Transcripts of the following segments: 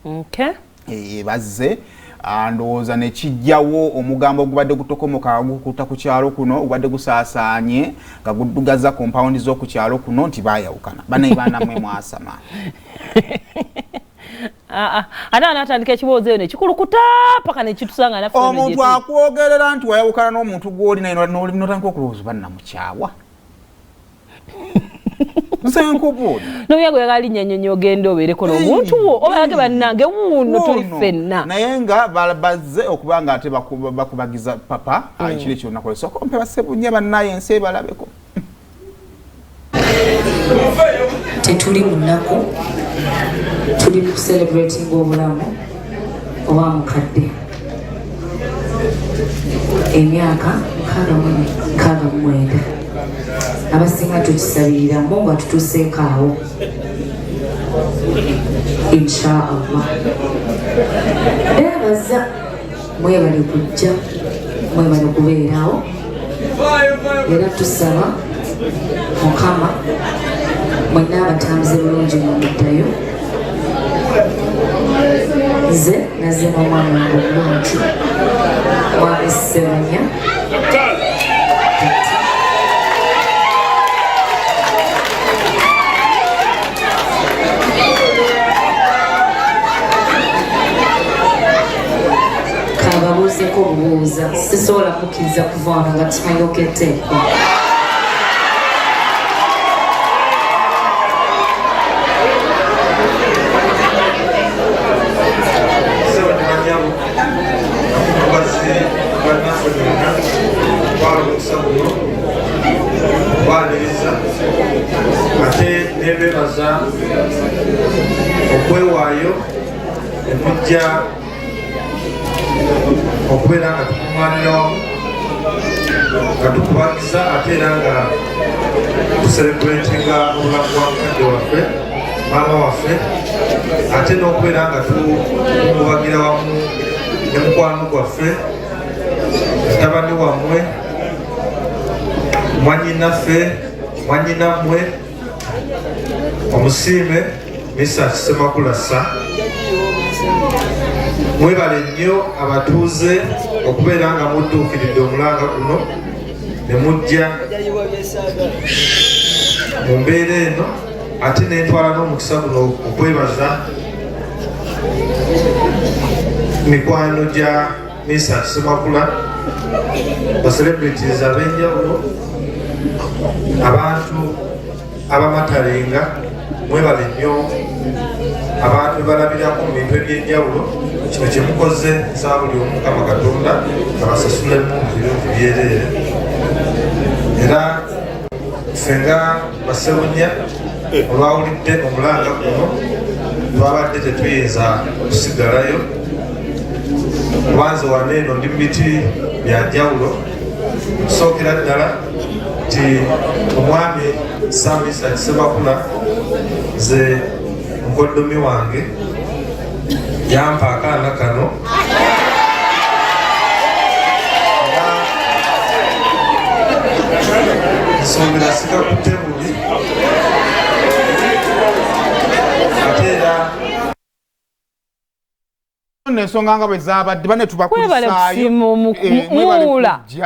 Okay. Bazze ndowooza ne kijjawo omugambo ogubadde gutokomoka gukuta ku kyalo kuno ogubadde gusaasaanye nga guddugaza compound z'oku kyalo kuno nti baayawukana banayi baanamwe mwasama. Ate anatandika ekibuuzo eyo ne kikulukuta paka ne kitusanga naffe omuntu akwogerera nti wayawukana n'omuntu gw'oli naye n'otandika okulowooza bannamukyawa. Noyago yagali nyanyonyo gendo obereko n'omuntu wo obayage bannange wuuno tuli ffenna naye nga bazze okubanga ate bakubagiza papa ekiro ekyo nakolesa okompe basebunya bannaye ensi ebalabeko. Tetuli mu nnaku tuli ku celebrating obulamu oba mukadde emyaka 69 abasinga tukisabirira mbo nga tutuseeko awo inshaallah. Era baza mwebale kujja mwebale kubeerawo era tusaba Mukama mwenna abatambuze bulungi mumuddayo. Nze nazze n'omwana wange omulungi mwami Sebanya kababuuzeko obubuuza sisobola kukkiriza kuva wano nga timanyokeddeeko. Ate nebebaza okwewaayo okujja okubeera nga tukuŋŋaanira wamu nga tukubagiza ate era nga tuserebuletinga obulamu bwa mukadde waffe maama waffe ate n'okubeera nga tumubagira wamu ne mukwano gwaffe mutabani wammwe mwannyinaffe mwannyinammwe omusiime Mesach Semakulasa. Mwebale nnyo abatuuze okubeera nga mudduukiridde omulanga guno ne mujja mu mbeera eno ate n'entwala n'omukisa guno okwebaza mikwano gya Mesach Semakula baselebrities ab'enjawulo abantu abamatalenga mwebale nnyo abantu bebalabirako mu bintu eby'enjawulo kino kyemukoze nsaba buli omu Mukama Katonda abasasulemu ebirungi byereere era ffe nga Basebunya olwawulidde omulanga guno twabadde tetuyinza kusigalayo kubanze wano eno ndi mu biti bya njawulo okusookera ddala nti omwami Mesach Semakula ze mukoddomi wange yampa akaana kano nsongera sikakutte buli ate era n'ensonga nga bwe zaabadde bane tubakulisaayo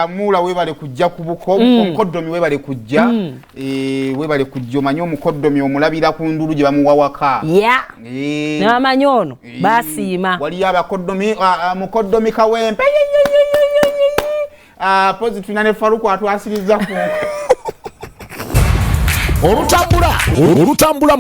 muula weebale kujja ku omukoddomi weebale kujja weebale kujja omanye omukoddomi omulabira ku ndulu gye bamuwa waka n'amanyi ono baasiima waliyo abakoddomi mukoddomi Kawempe pozituna ne Faruku atwasiriza ku olutambula